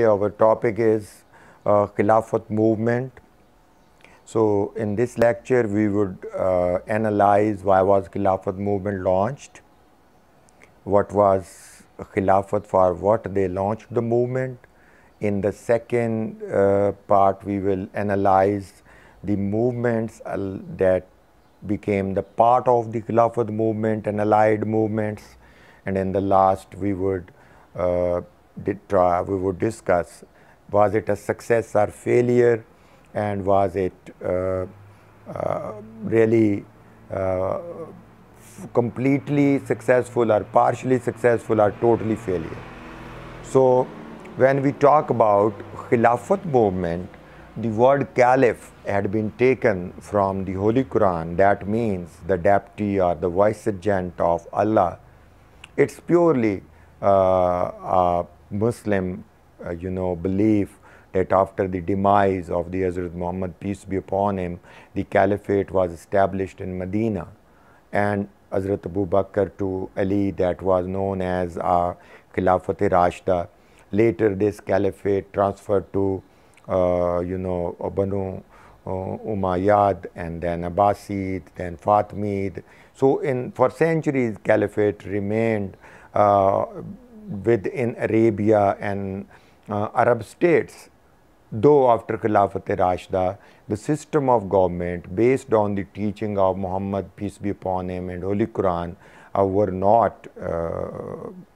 Our topic is Khilafat movement. So in this lecture we would analyze why was Khilafat movement launched, what was Khilafat, for what they launched the movement. In the second part we will analyze the movements that became the part of the Khilafat movement and allied movements, and in the last we would discuss, was it a success or failure, and was it really completely successful or partially successful or totally failure. So when we talk about Khilafat movement, the word caliph had been taken from the Holy Quran. That means the deputy or the vicegerent of Allah. It's purely a Muslim, belief that after the demise of the Hazrat Muhammad, peace be upon him, the caliphate was established in Medina, and Hazrat Abu Bakr to Ali, that was known as Khilafat-e-Rashida. Later this caliphate transferred to Banu Umayyad, and then Abbasid, then Fatimid. So for centuries caliphate remained within Arabia and Arab states. Though after Khilafat-e-Rashida, the system of government based on the teaching of Muhammad, peace be upon him, and Holy Quran were not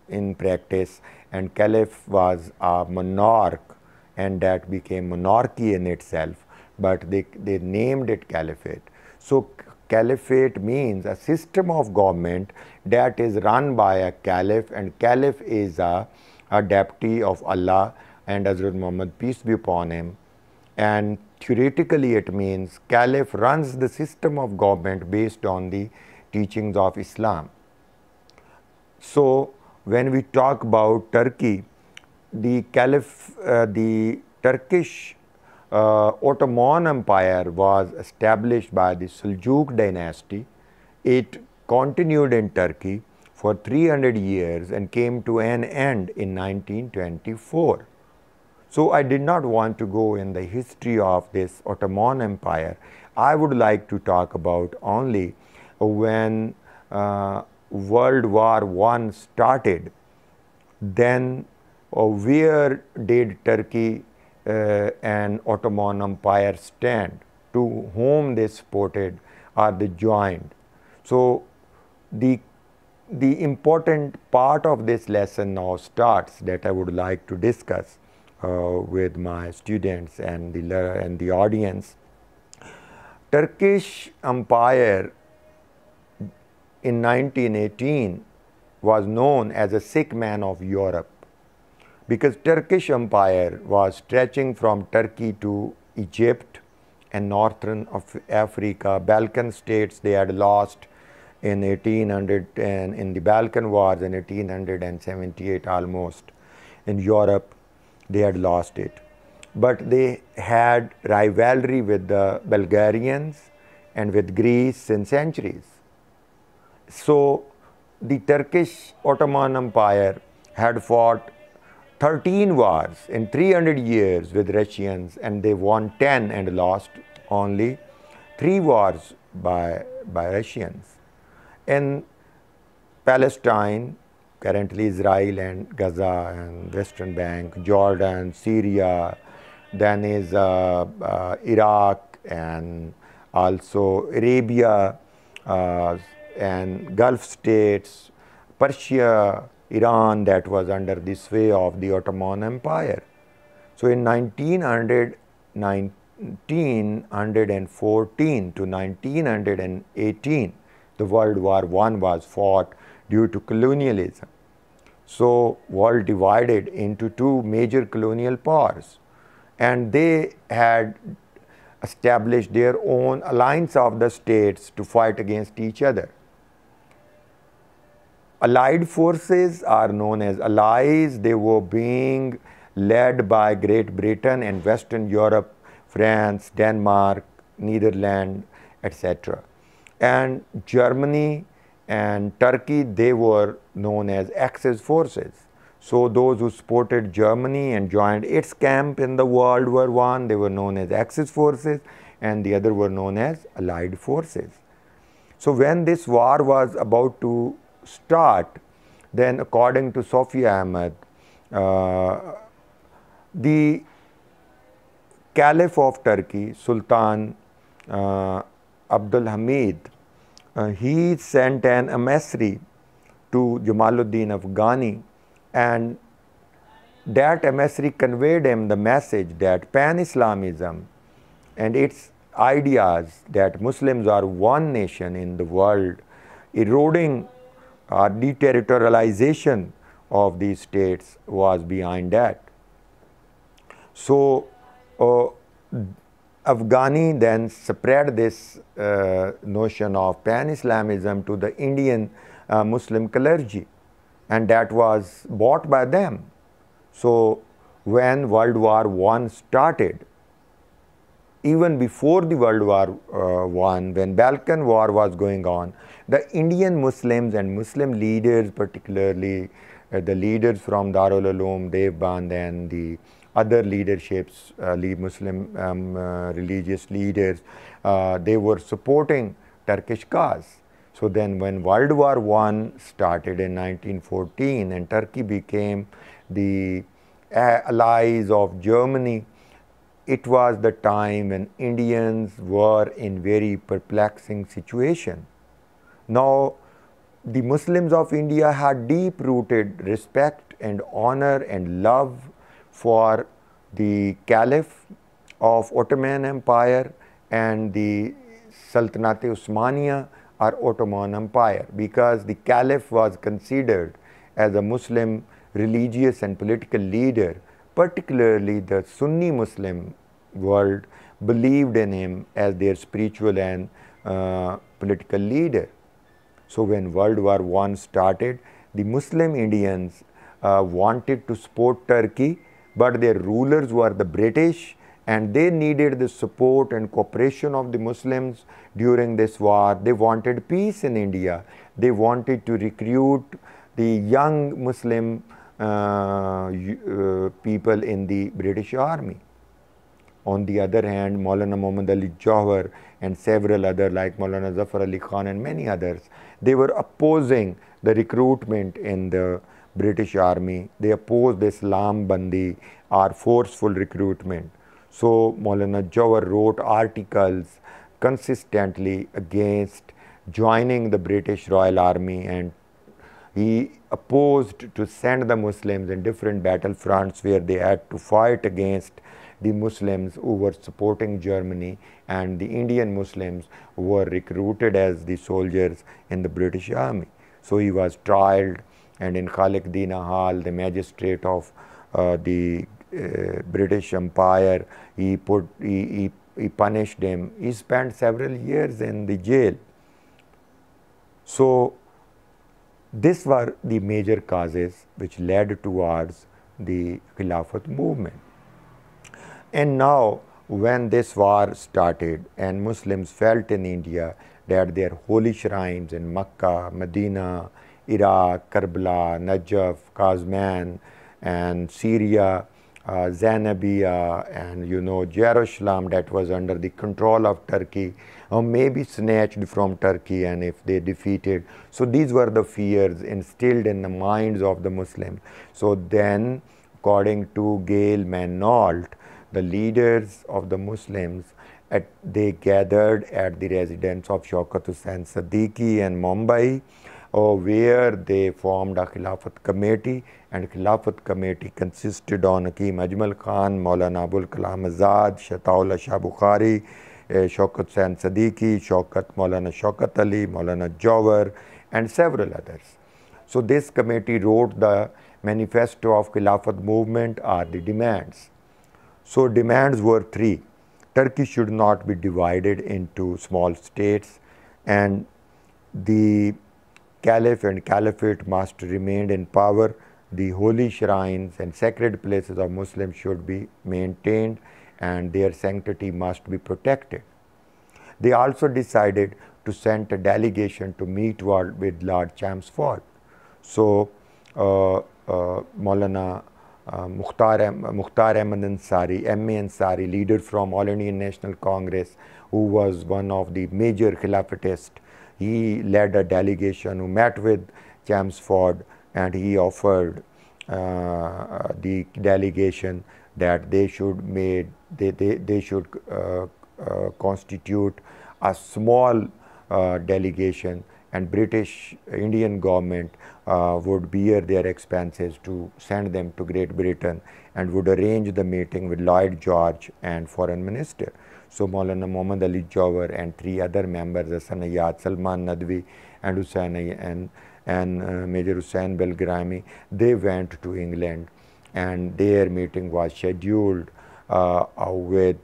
in practice, and caliph was a monarch, and that became monarchy in itself, but they named it caliphate. So caliphate means a system of government that is run by a caliph, and caliph is a deputy of Allah and Hazrat Muhammad, peace be upon him. And theoretically it means caliph runs the system of government based on the teachings of Islam. So when we talk about Turkey, the caliph, the Turkish Ottoman Empire was established by the Seljuk dynasty. It continued in Turkey for 300 years and came to an end in 1924. So I did not want to go in the history of this Ottoman Empire. I would like to talk about only when World War I started, then where did Turkey and Ottoman Empire stand, to whom they supported or they joined. So the important part of this lesson now starts, that I would like to discuss with my students and the audience. Turkish Empire in 1918 was known as a sick man of Europe, because Turkish Empire was stretching from Turkey to Egypt and northern of Africa. Balkan states they had lost in 1800, and in the Balkan Wars in 1878 almost. In Europe they had lost it, but they had rivalry with the Bulgarians and with Greece since centuries. So the Turkish Ottoman Empire had fought 13 wars in 300 years with Russians, and they won 10 and lost only 3 wars by Russians. In Palestine, currently Israel and Gaza and Western Bank, Jordan, Syria, then is Iraq, and also Arabia and Gulf states, Persia, Iran, that was under the sway of the Ottoman Empire. So in 1914 to 1918, the World War I was fought due to colonialism. So world divided into 2 major colonial powers, and they had established their own alliance of the states to fight against each other. Allied forces are known as allies. They were being led by Great Britain and Western Europe, France, Denmark, Netherlands, etc. And Germany and Turkey, they were known as Axis forces. So those who supported Germany and joined its camp in the World War I, they were known as Axis forces, and the other were known as Allied forces. So when this war was about to start, then according to Sophie Ahmed, the Caliph of Turkey, Sultan Abdul Hamid, he sent an emissary to Jamaluddin Afghani, and that emissary conveyed him the message that Pan-Islamism and its ideas that Muslims are one nation in the world, eroding or deterritorialization of these states was behind that. So Afghani then spread this notion of Pan-Islamism to the Indian Muslim clergy, and that was bought by them. So when World War I started, even before the World War I, when Balkan War was going on, the Indian Muslims and Muslim leaders, particularly the leaders from Darul Uloom, Devband, and the other leaderships, Muslim religious leaders, they were supporting Turkish cause. So then when World War I started in 1914 and Turkey became the allies of Germany, it was the time when Indians were in very perplexing situation. Now, the Muslims of India had deep-rooted respect and honor and love for the Caliph of Ottoman Empire and the Sultanate Osmania or Ottoman Empire, because the Caliph was considered as a Muslim religious and political leader. Particularly the Sunni Muslim world believed in him as their spiritual and political leader. So when World War I started, the Muslim Indians wanted to support Turkey, but their rulers were the British, and they needed the support and cooperation of the Muslims during this war. They wanted peace in India. They wanted to recruit the young Muslim people in the British Army. On the other hand, Maulana Muhammad Ali Jauhar and several others like Maulana Zafar Ali Khan and many others, they were opposing the recruitment in the British Army. They opposed Islam Bandi or forceful recruitment. So Maulana Jauhar wrote articles consistently against joining the British Royal Army, and he opposed to send the Muslims in different battlefronts where they had to fight against the Muslims who were supporting Germany, and the Indian Muslims who were recruited as the soldiers in the British Army. So he was tried, and in Khalik Dina Hall, the magistrate of the British Empire, he punished him. He spent several years in the jail. So these were the major causes which led towards the Khilafat movement. And now when this war started and Muslims felt in India that their holy shrines in Makkah, Medina, Iraq, Karbala, Najaf, Kazman, and Syria, Zainabia, and Jerusalem that was under the control of Turkey, may be snatched from Turkey, and if they defeated. So these were the fears instilled in the minds of the Muslims. So then, according to Gail Manault, the leaders of the Muslims, they gathered at the residence of Shaukat Hussain Siddiqui in Mumbai, where they formed a Khilafat committee, and Khilafat committee consisted on Hakim Ajmal Khan, Maulana Abul Kalam Azad, Shataullah Shah Bukhari, Shaukat Hussain Siddiqui, Maulana Shaukat Ali, Maulana Jauhar, and several others. So this committee wrote the manifesto of Khilafat movement or the demands. So demands were three. Turkey should not be divided into small states, and the Caliph and Caliphate must remain in power. The holy shrines and sacred places of Muslims should be maintained, and their sanctity must be protected. They also decided to send a delegation to meet with Lord Chelmsford. So Maulana Mukhtar Ahmad Ansari, M.A. Ansari, leader from All Indian National Congress, who was one of the major Khilafatists. He led a delegation who met with Chelmsford, and he offered the delegation that they should constitute a small delegation, and British Indian government would bear their expenses to send them to Great Britain, and would arrange the meeting with Lloyd George and Foreign Minister. So Maulana Muhammad Ali Jawhar and 3 other members, Hasan Ayyad, Salman Nadwi, and Hussain and Major Hussain Belgrami, they went to England, and their meeting was scheduled with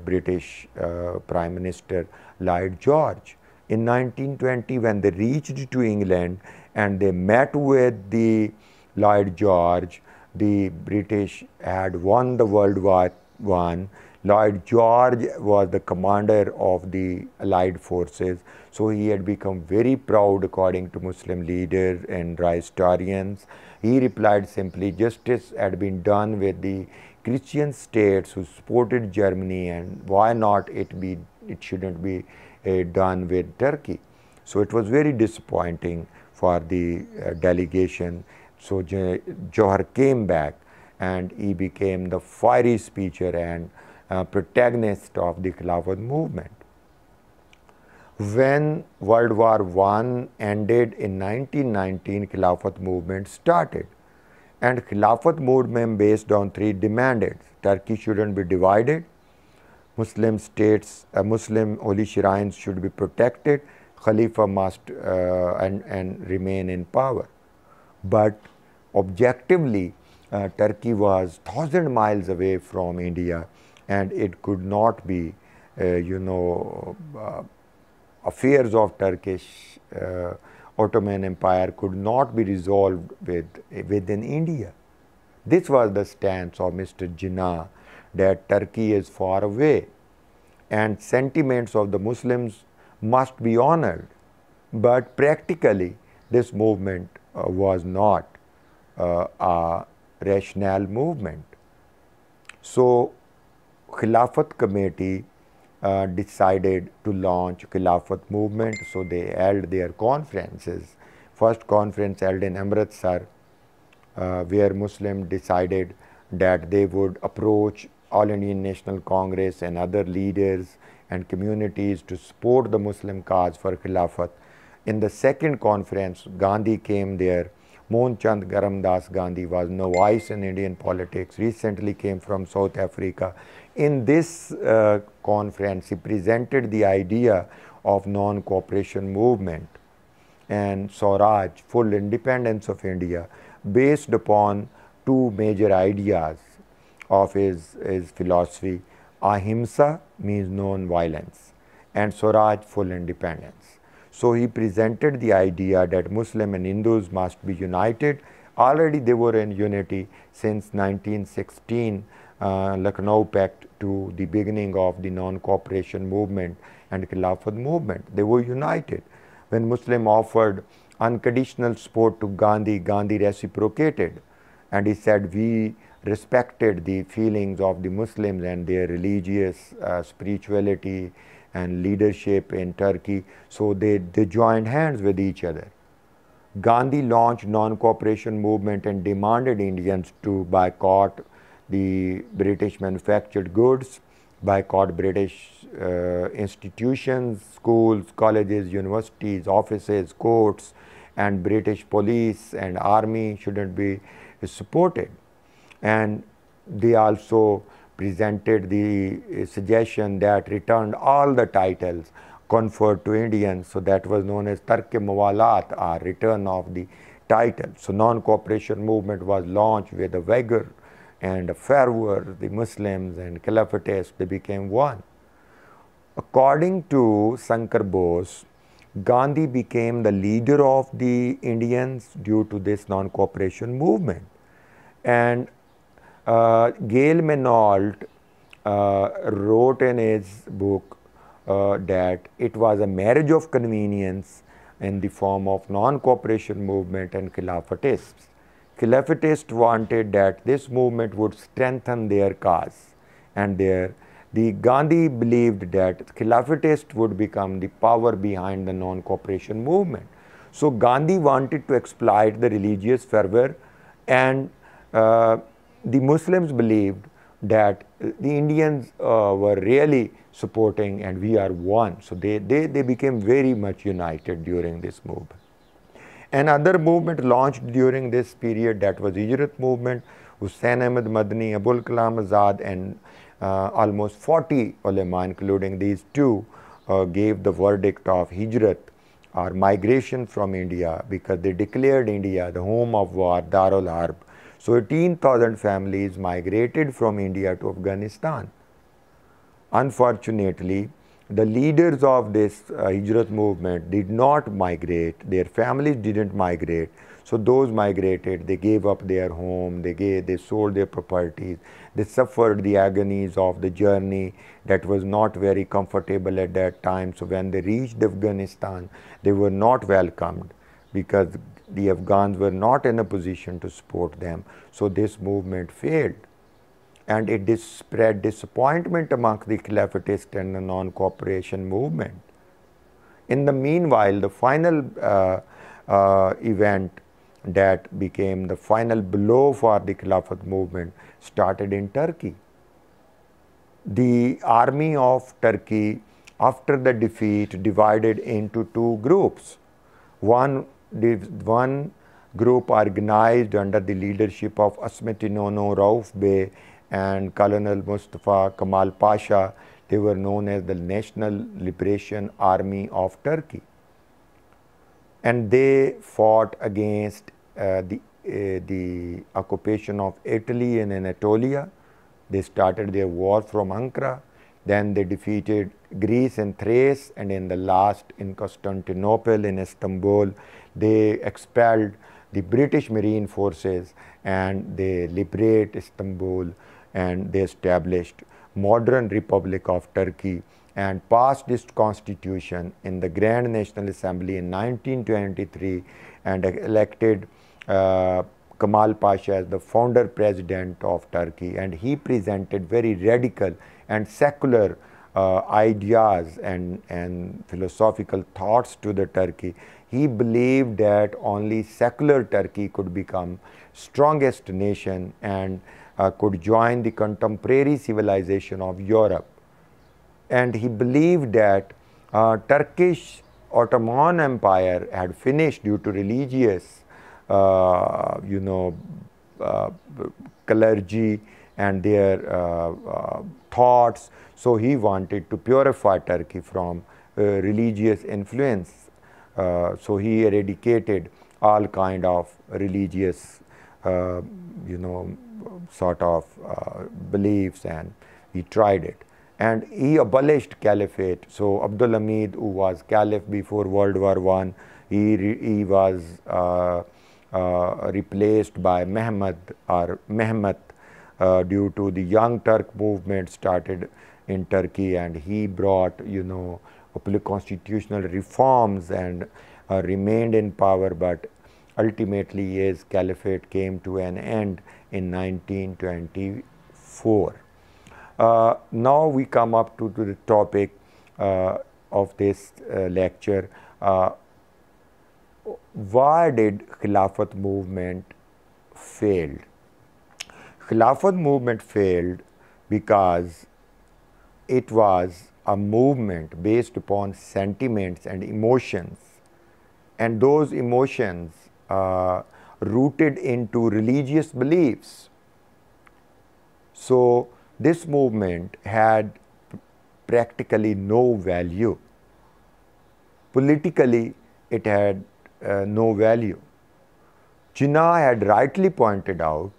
British Prime Minister Lloyd George. In 1920, when they reached to England and they met with the Lloyd George, the British had won the World War I. Lloyd George was the commander of the Allied forces, so he had become very proud according to Muslim leaders and historians. He replied simply, justice had been done with the Christian states who supported Germany, and why not it shouldn't be done with Turkey. So it was very disappointing for the delegation. So Jawhar came back, and he became the fiery speaker and protagonist of the Khilafat movement. When World War I ended in 1919, Khilafat movement started. And Khilafat movement based on 3 demanded: Turkey shouldn't be divided, Muslim states, Muslim holy shrines should be protected, Khalifa must and remain in power. But objectively, Turkey was 1,000 miles away from India, and it could not be, affairs of Turkish Ottoman Empire could not be resolved within India. This was the stance of Mr. Jinnah, that Turkey is far away and sentiments of the Muslims must be honored. But practically, this movement was not a rational movement. So, Khilafat Committee decided to launch Khilafat movement, so they held their conferences. First conference held in Amritsar, where Muslims decided that they would approach All Indian National Congress and other leaders and communities to support the Muslim cause for Khilafat. In the second conference, Gandhi came there. Mohan Chand Karamdas Gandhi was novice in Indian politics, recently came from South Africa. In this conference, he presented the idea of non-cooperation movement and Swaraj, full independence of India, based upon 2 major ideas of his philosophy. Ahimsa means non-violence, and Swaraj, full independence. So he presented the idea that Muslim and Hindus must be united. Already they were in unity since 1916, Lucknow Pact, to the beginning of the non-cooperation movement and Khilafat movement. They were united. When Muslim offered unconditional support to Gandhi, Gandhi reciprocated, and he said, we respected the feelings of the Muslims and their religious spirituality and leadership in Turkey, so they joined hands with each other. Gandhi launched non-cooperation movement and demanded Indians to boycott the British manufactured goods, boycott British institutions, schools, colleges, universities, offices, courts, and British police and army shouldn't be supported. And they also presented the suggestion that returned all the titles conferred to Indians, so that was known as Tark-e-Mawalat, or return of the title. So non-cooperation movement was launched with a vigor and a fervor. The Muslims and Khilafatists, they became one. According to Shankar Bose, Gandhi became the leader of the Indians due to this non-cooperation movement. And Gail Menault wrote in his book that it was a marriage of convenience in the form of non-cooperation movement and Khilafatists. Khilafatist wanted that this movement would strengthen their cause, and the Gandhi believed that Khilafatist would become the power behind the non-cooperation movement. So Gandhi wanted to exploit the religious fervor, and the Muslims believed that the Indians were really supporting and we are one. So they became very much united during this movement. Another movement launched during this period, that was Hijrat movement. Hussain Ahmad Madani, Abul Kalam Azad, and almost 40 ulama, including these two, gave the verdict of Hijrat, or migration from India, because they declared India the home of war, Darul Harb. So 18,000 families migrated from India to Afghanistan. Unfortunately, the leaders of this Hijrat movement did not migrate, their families didn't migrate. So those migrated, they gave up their home, they sold their properties, they suffered the agonies of the journey that was not very comfortable at that time. So when they reached Afghanistan, they were not welcomed because the Afghans were not in a position to support them. So this movement failed, and it spread disappointment amongst the Khilafatist and the non-cooperation movement. In the meanwhile, the final event that became the final blow for the Khilafat movement started in Turkey. The army of Turkey, after the defeat, divided into two groups. One group organized under the leadership of Asmet İnönü, Rauf Bey, and Colonel Mustafa Kemal Pasha. They were known as the National Liberation Army of Turkey. And they fought against the occupation of Italy in Anatolia. They started their war from Ankara. Then they defeated Greece and Thrace, and in the last in Constantinople, in Istanbul, they expelled the British Marine forces and they liberated Istanbul, and they established modern Republic of Turkey and passed this constitution in the Grand National Assembly in 1923 and elected Kemal Pasha as the founder president of Turkey. And he presented very radical and secular ideas and philosophical thoughts to the Turkey. He believed that only secular Turkey could become strongest nation and could join the contemporary civilization of Europe. And he believed that Turkish Ottoman Empire had finished due to religious, clergy and their thoughts. So he wanted to purify Turkey from religious influence. So he eradicated all kind of religious, sort of beliefs, and he tried it. And he abolished caliphate. So Abdul Hamid, who was caliph before World War I, he was replaced by Mehmed due to the Young Turk movement started in Turkey, and he brought constitutional reforms and remained in power, but ultimately his caliphate came to an end in 1924. Now we come up to the topic of this lecture. Why did Khilafat movement fail? Khilafat movement failed because it was a movement based upon sentiments and emotions, and those emotions rooted into religious beliefs. So this movement had practically no value. Politically, it had no value. Jinnah had rightly pointed out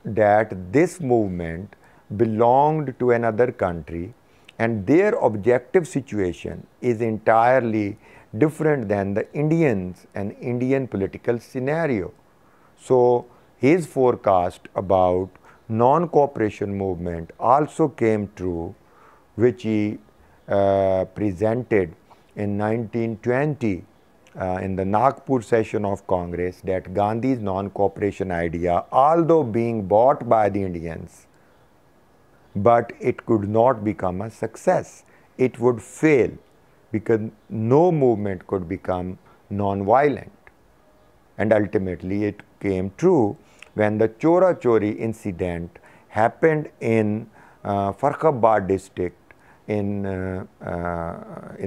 that this movement belonged to another country, and their objective situation is entirely different than the Indians and Indian political scenario. So his forecast about non-cooperation movement also came true, which he presented in 1920 in the Nagpur session of Congress that Gandhi's non-cooperation idea, although being bought by the Indians, but it could not become a success. It would fail because no movement could become non-violent. And ultimately it came true when the Chora Chori incident happened in Farrukhabad district in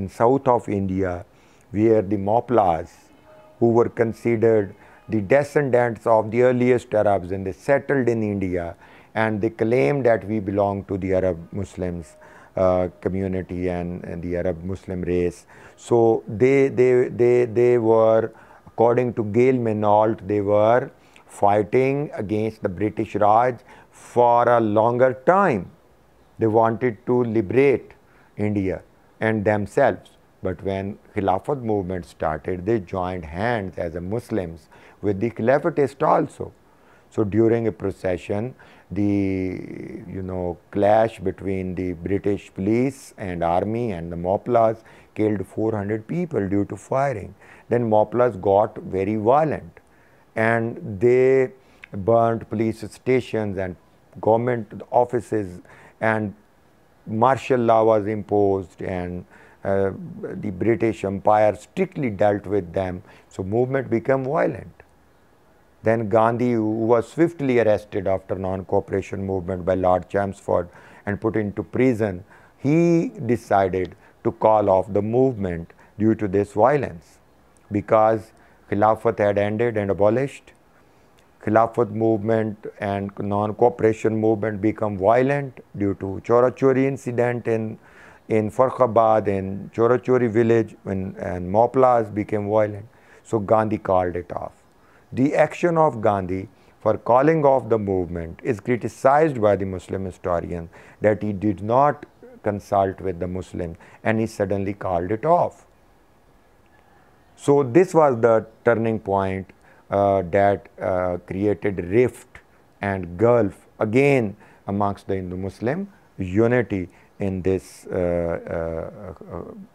south of India, where the Moplas, who were considered the descendants of the earliest Arabs, and they settled in India, and they claimed that we belong to the Arab Muslims community and the Arab Muslim race. So they were, according to Gail Minault, they were fighting against the British Raj for a longer time. They wanted to liberate India and themselves. But when Khilafat movement started, they joined hands as a Muslims with the Khilafatists also. So during a procession, the clash between the British police and army and the Moplas killed 400 people due to firing. Then Moplas got very violent and they burned police stations and government offices, and martial law was imposed, and the British Empire strictly dealt with them. So movement became violent. Then Gandhi, who was swiftly arrested after non-cooperation movement by Lord Chelmsford and put into prison, he decided to call off the movement due to this violence. Because Khilafat had ended and abolished, Khilafat movement and non-cooperation movement become violent due to Chora Chori incident in Farrukhabad, in Chora Chori village, and Moplas became violent. So Gandhi called it off. The action of Gandhi for calling off the movement is criticized by the Muslim historians that he did not consult with the Muslims and he suddenly called it off. So this was the turning point that created rift and gulf again amongst the Hindu-Muslim unity in this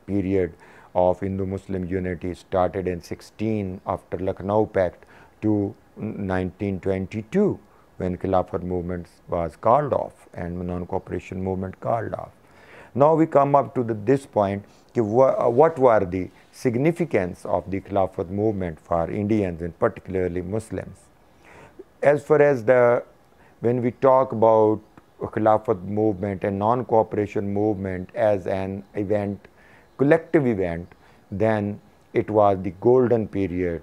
period of Hindu-Muslim unity, started in 16 after Lucknow Pact to 1922 when Khilafat movement was called off and non-cooperation movement called off. Now we come up to this point, what were the significance of the Khilafat movement for Indians and particularly Muslims. As far as when we talk about Khilafat movement and non-cooperation movement as an event, collective event, then it was the golden period.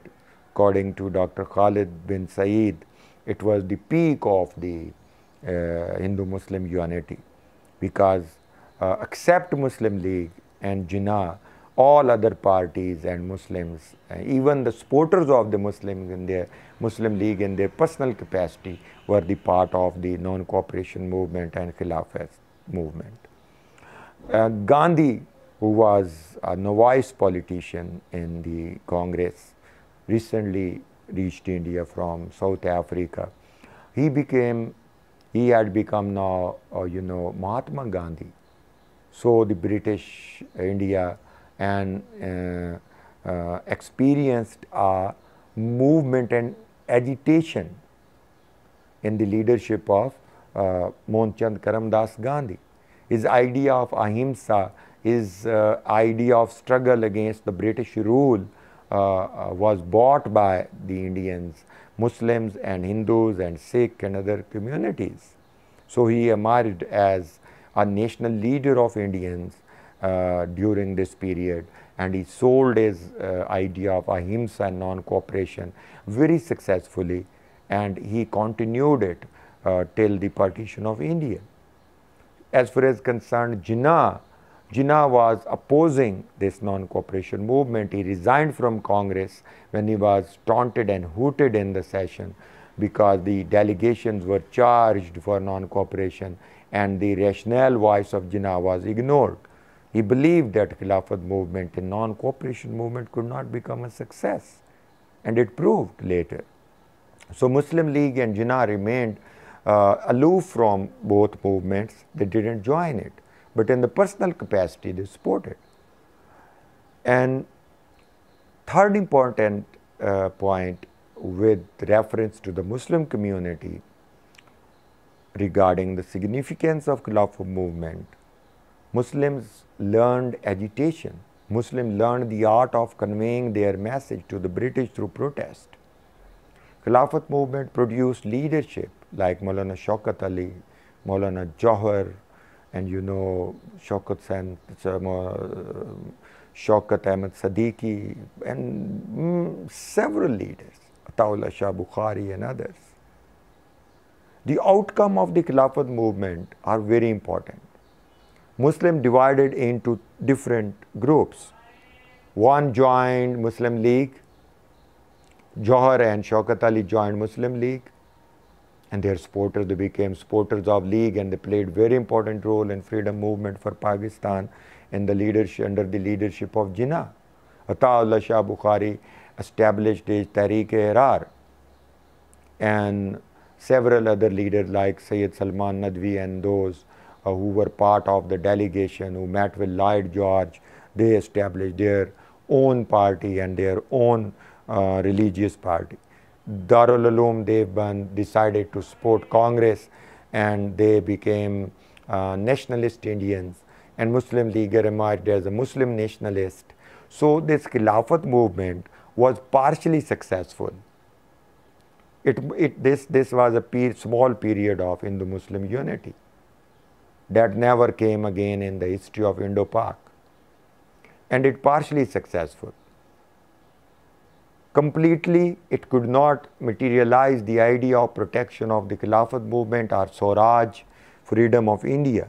According to Dr. Khalid bin Saeed, it was the peak of the Hindu-Muslim unity, because except Muslim League and Jinnah, all other parties and Muslims, even the supporters of the Muslims in their Muslim League in their personal capacity, were the part of the non-cooperation movement and Khilafat movement. Gandhi, who was a novice politician in the Congress, recently reached India from South Africa. He had become now, Mahatma Gandhi. So the British India and experienced a movement and agitation in the leadership of Mohanchand Karamdas Gandhi. His idea of ahimsa, his idea of struggle against the British rule was bought by the Indians, Muslims and Hindus and Sikh and other communities. So he emerged as a national leader of Indians during this period, and he sold his idea of ahimsa and non-cooperation very successfully, and he continued it till the partition of India. As far as concerned Jinnah was opposing this non-cooperation movement. He resigned from Congress when he was taunted and hooted in the session because the delegations were charged for non-cooperation and the rationale voice of Jinnah was ignored. He believed that Khilafat movement and non-cooperation movement could not become a success, and it proved later. So Muslim League and Jinnah remained aloof from both movements. They didn't join it, but in the personal capacity they supported. And third important point with reference to the Muslim community regarding the significance of Khilafat movement, Muslims learned agitation. Muslims learned the art of conveying their message to the British through protest. Khilafat movement produced leadership like Maulana Shaukat Ali, Maulana Jauhar, and Shaukat Ahmad Siddiqui, and several leaders, Ataullah Shah Bukhari and others. The outcome of the Khilafat movement are very important. Muslims divided into different groups. One joined Muslim League, Jauhar and Shaukat Ali joined Muslim League, and their supporters, they became supporters of League, and they played very important role in freedom movement for Pakistan in the leadership, under the leadership of Jinnah. Ataullah Shah Bukhari established his Tehreek-e-Ahrar, and several other leaders like Sayyid Salman Nadwi and those who were part of the delegation who met with Lloyd George, they established their own party and their own religious party. Darul Uloom Deoband decided to support Congress, and they became nationalist Indians, and Muslim League emerged as a Muslim nationalist. So this Khilafat movement was partially successful. This was a small period of Hindu-Muslim unity that never came again in the history of Indo-Pak, and it partially successful. Completely, it could not materialize the idea of protection of the Khilafat movement or Swaraj, freedom of India.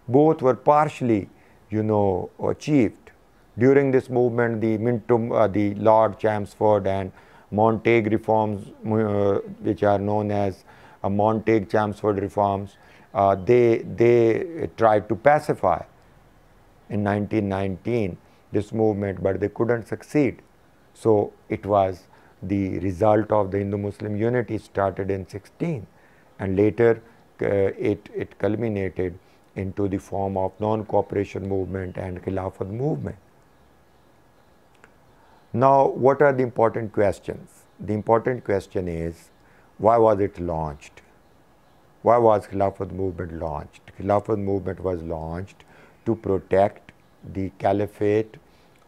Both were partially, achieved. During this movement, the Lord Chelmsford and Montague reforms, which are known as Montague-Chelmsford reforms, they tried to pacify in 1919 this movement, but they couldn't succeed. So it was the result of the Hindu-Muslim unity started in 16, and later it culminated into the form of non-cooperation movement and Khilafat movement. Now, what are the important questions? The important question is, why was it launched? Why was Khilafat movement launched? Khilafat movement was launched to protect the Caliphate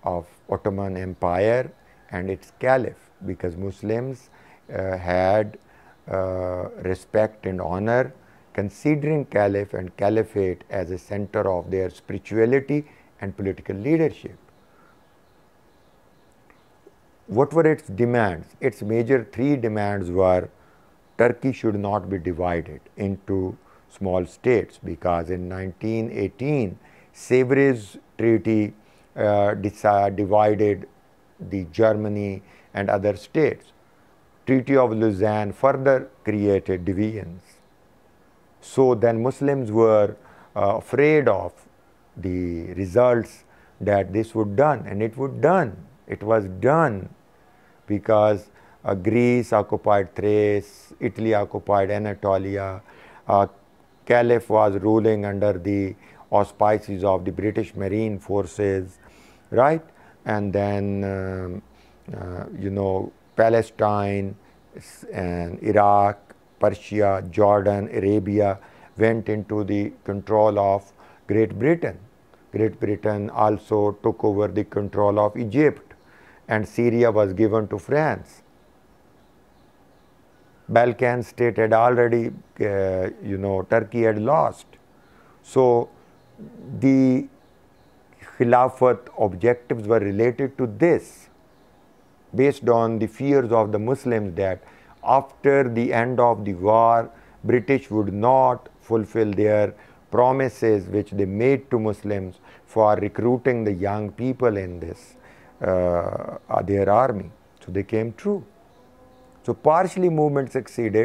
of Ottoman Empire and its Caliph, because Muslims had respect and honor, considering Caliph and Caliphate as a center of their spirituality and political leadership. What were its demands? Its major three demands were: Turkey should not be divided into small states, because in 1918, Sèvres Treaty divided the Germany and other states. Treaty of Lausanne further created divisions. So then Muslims were afraid of the results that this would done, and it would done. It was done because Greece occupied Thrace, Italy occupied Anatolia, Caliph was ruling under the auspices of the British Marine Forces, right? And then, Palestine and Iraq, Persia, Jordan, Arabia went into the control of Great Britain. Great Britain also took over the control of Egypt, and Syria was given to France. Balkan state had already, Turkey had lost. So the Khilafat objectives were related to this, based on the fears of the Muslims that after the end of the war, British would not fulfill their promises which they made to Muslims for recruiting the young people in this, their army. So they came true. So partially movement succeeded.